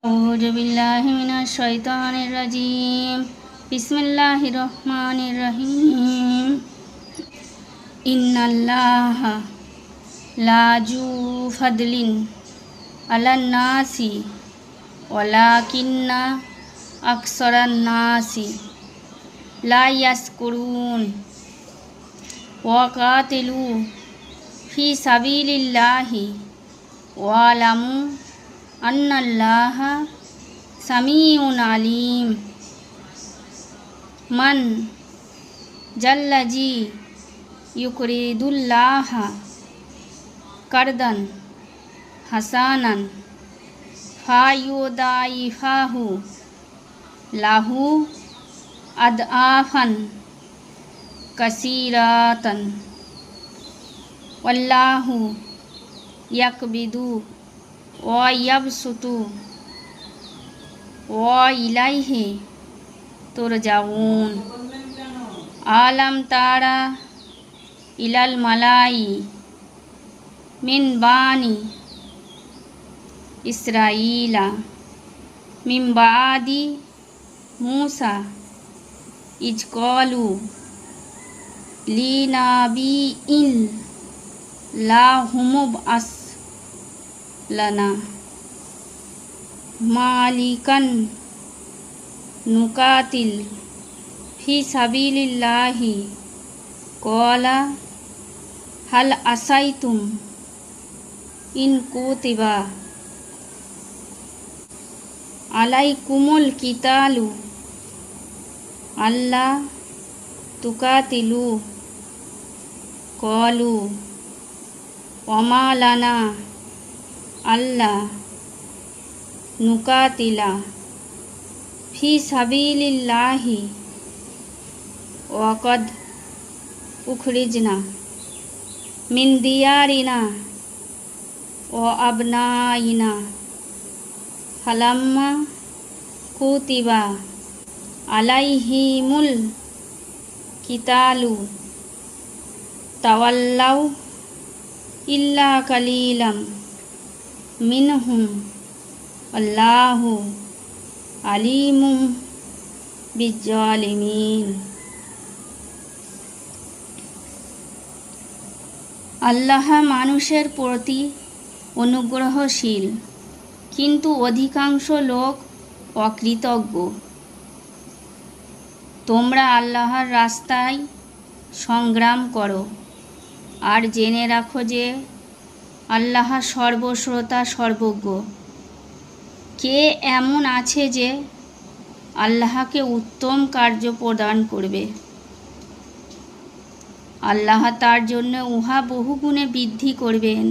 أعوذ بالله من الشيطان الرجيم بسم الله الرحمن الرحيم إن الله لا ذو فضل على الناس ولكن أكثر الناس لا يشكرون وقاتلوا في سبيل الله واعلموا أن الله سميع عليم من ذا الذي يقرض الله قرضا حسنا فيضاعفه له أضعافا كثيرة والله يقبض ويبسط وإليه ترجعون ألم تر إلى الملأ من بني إسرائيل من بعد موسى إذ قالوا لنبي لهم ابعث لنا مالكا نقاتل في سبيل الله قال هل عسيتم إن كتب عليكم القتال ألا تقاتلوا قالوا وما لنا ألا نقاتل في سبيل الله وقد أخرجنا من ديارنا وأبنائنا فلما كتب عليهم القتال تولوا إلا قليلا منهم والله عليم بالظالمين আল্লাহ মানুষের প্রতি অনুগ্রহশীল, কিন্তু অধিকাংশ লোক অকৃতজ্ঞ। তোমরা আল্লাহর রাস্তায় সংগ্রাম করো আর জেনে রাখো যে আল্লাহ সর্বশ্রোতা সর্বজ্ঞ। কে এমন আছে যে আল্লাহকে উত্তম কার্য প্রদান করবে? আল্লাহ তার জন্য উহা বহুগুণে বৃদ্ধি করবেন।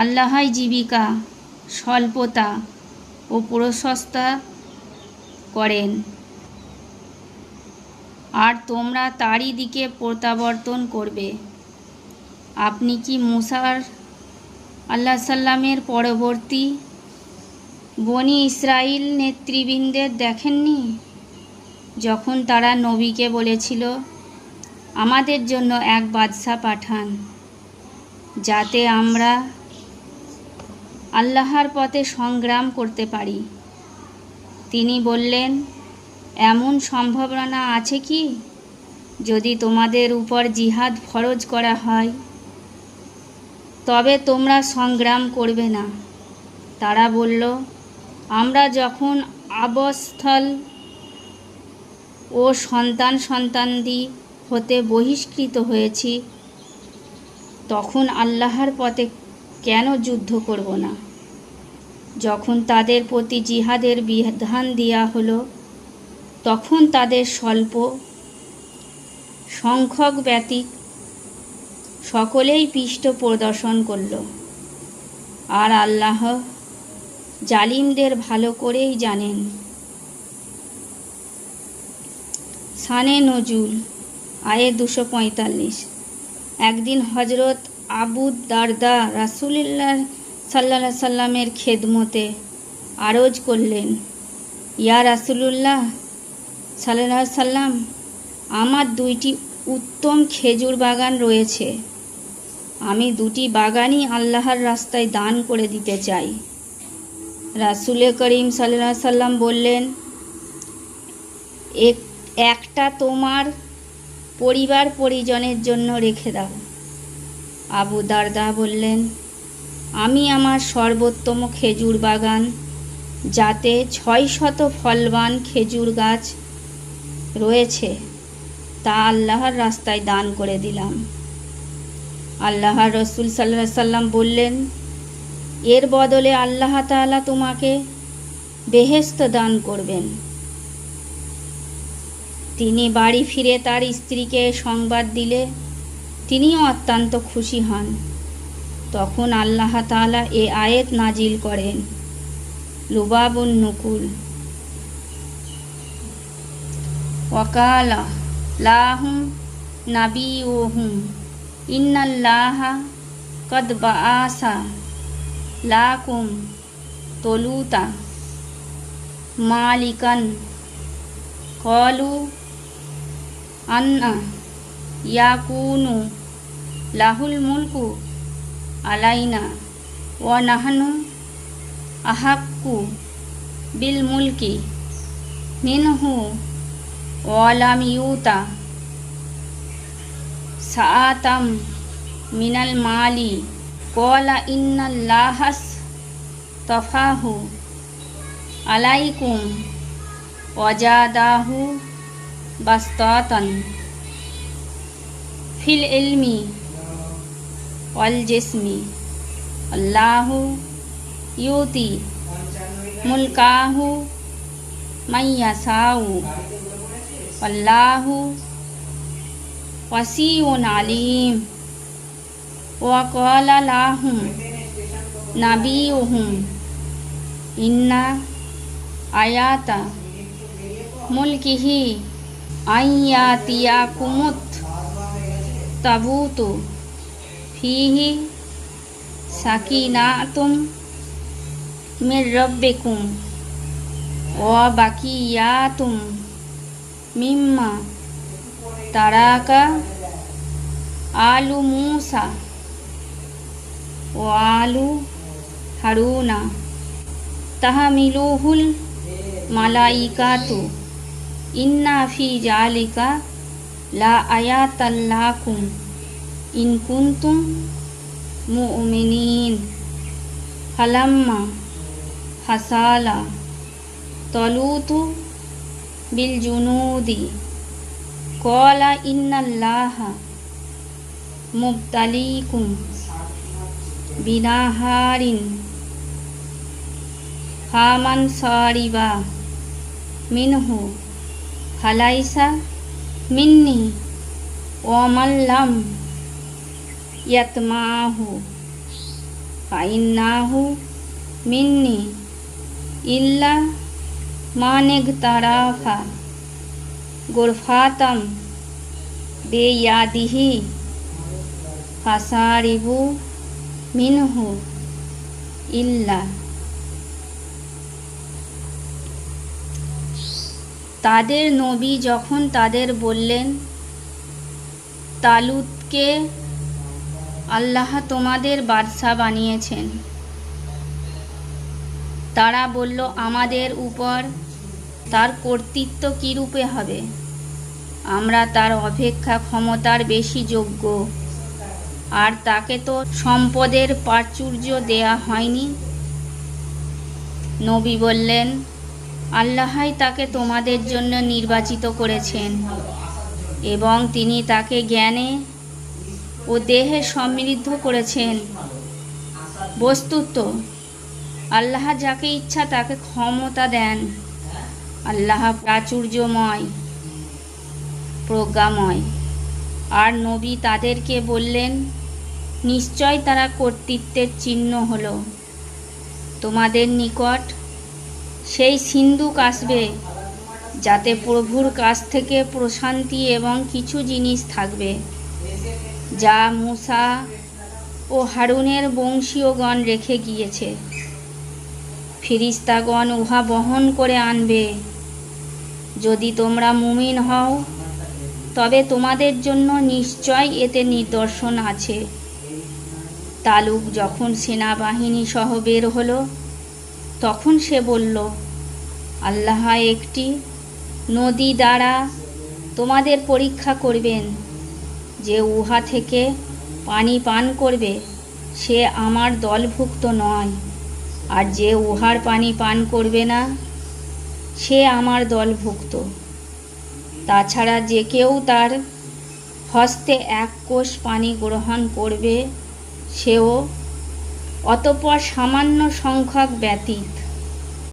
আল্লাহই জীবিকা, স্বল্পতা ও প্রশস্তা করেন, আর তোমরা তারই দিকে প্রত্যাবর্তন করবে। আপনি কি মুসা আল্লাহ সাল্লামের পরবর্তী বনি ইসরাইল নেতৃবৃন্দের দেখেননি, যখন তারা নবীকে বলেছিল, আমাদের জন্য এক বাদশা পাঠান যাতে আমরা আল্লাহর পথে সংগ্রাম করতে পারি। তিনি বললেন, এমন সম্ভাবনা আছে কি যদি তোমাদের উপর জিহাদ ফরজ করা হয় তবে তোমরা সংগ্রাম করবে না? তারা বলল, আমরা যখন আবাসস্থল ও সন্তানাদি হতে বহিষ্কৃত হয়েছি তখন আল্লাহর পথে কেন যুদ্ধ করব না? যখন তাদের প্রতি জিহাদের বিধান দেওয়া হলো তখন তাদের স্বল্প সংখ্যক ব্যতীত সকলেই পৃষ্ঠ প্রদর্শন করল, আর আল্লাহ জালিমদের ভালো করেই জানেন। শানে নজুল আয়ে 245। একদিন হজরত আবু দারদা রাসূলুল্লাহ সাল্লাল্লাহু আলাইহি সাল্লামের খেদমতে আরজ করলেন, ইয়া রাসূলুল্লাহ সাল্লাল্লাহু আলাইহি সাল্লাম, আমার 2টি উত্তম খেজুর বাগান রয়েছে, আমি 2টি বাগানই আল্লাহর রাস্তায় দান করে দিতে চাই। রাসূল করিম সাল্লাল্লাহু আলাইহি সাল্লাম বললেন, একটা তোমার পরিবার পরিজনের জন্য রেখে দাও। আবু দারদা বললেন, আমি আমার সর্বোত্তম খেজুর বাগান, যাতে 600 ফলবান খেজুর গাছ রয়েছে, তা আল্লাহর রাস্তায় দান করে দিলাম। আল্লাহর রাসূল সাল্লাল্লাহু আলাইহি সাল্লাম বললেন, এর বদলে আল্লাহ তাআলা তোমাকে বেহেশত দান করবেন। তিনি বাড়ি ফিরে তার স্ত্রীকে সংবাদ দিলে তিনিও অত্যন্ত খুশি হন। তখন আল্লাহ তাআলা এ আয়াত নাজিল করেন, লুবাবুন নুকুল ওয়াকালা লাহুম নাবিয়ুহুম ইন্নাল্লাহা কদ বাআসা লাকুম তলুতা মালিকান ক্বালু আন্না ইয়াকুনু লাহুল মুলকু আলাইনা ওয়া নাহনু আহাক্কু বিল মুলকি মিনহু ওয়া লাম ইউতা সাআতাম মিনাল মালি ক্বালা ইন্নাল্লাহাস তাফাহু আলাইকুম ওয়া জাদাহু বাসতাতান ফিল ইলমি ওয়াল জিসমি আল্লাহু ইউতি মুলকাহু মাইয়াসাউ আল্লাহু ওয়াসিউন আলিম ওয়া ক্বালা লাহুম নাবিয়ুহুম ইন্না আয়াতা মুলকিহি আইয়াতিয়াকুমুত তাবুতু ফিহি সাকিনাতুম মির রাব্বিকুম ওয়া বাকিয়াতুম মিম্মা তারাকা আলু মূসা ওয়া আলু হারুনা তাহমিলুহুল মালাইকাতু ইন্না ফি জালিকা লা আয়াতাল লাকুম ইন কুনতুম মুমিনিন। ফালাম্মা হাসালা তলুতু বিল জুনুদি ক্বালা ইন্নাল্লাহা মুবতালিকুম বিনাহারিন ফামান সারিবা মিনহু ফালাইসা মিন্নি ওয়া মান লাম ইয়াতমাহু ফাইন্নাহু মিন্নি ইল্লা মানিগতারাফা গুরফাতাম বেয়াদিহি ফাসারিবু মিনহু ইল্লা। তাদের নবী যখন তাদের বললেন, তালুতকে আল্লাহ তোমাদের বাদশা বানিয়েছেন, তারা বলল, আমাদের উপর তার কর্তৃত্ব কী রূপে হবে? আমরা তার অপেক্ষা ক্ষমতার বেশি যোগ্য, আর তাকে তো সম্পদের প্রাচুর্য দেয়া হয়নি। নবী বললেন, আল্লাহই তাকে তোমাদের জন্য নির্বাচিত করেছেন এবং তিনি তাকে জ্ঞানে ও দেহে সমৃদ্ধ করেছেন। বস্তুত আল্লাহ যাকে ইচ্ছা তাকে ক্ষমতা দেন। আল্লাহ প্রাচুর্যময়, প্রজ্ঞাময়। আর নবী তাদেরকে বললেন, নিশ্চয় তারা কর্তৃত্বের চিহ্ন হলো, তোমাদের নিকট সেই সিন্ধুক আসবে যাতে প্রভুর কাছ থেকে প্রশান্তি এবং কিছু জিনিস থাকবে, যা মূসা ও হারুনের বংশীয়গণ রেখে গিয়েছে। ফিরিস্তাগণ উহা বহন করে আনবে। যদি তোমরা মুমিন হও তবে তোমাদের জন্য নিশ্চয় এতে নিদর্শন আছে। তালুক যখন সেনাবাহিনী সহ বের হলো, তখন সে বলল, আল্লাহ একটি নদী দ্বারা তোমাদের পরীক্ষা করবেন। যে উহা থেকে পানি পান করবে সে আমার দলভুক্ত নয়, আর যে উহার পানি পান করবে না সে আমার দলভুক্ত। তাছাড়া যে কেউ তার হস্তে এক কোষ পানি গ্রহণ করবে সেও অতঃপর সামান্য সংখ্যক ব্যতীত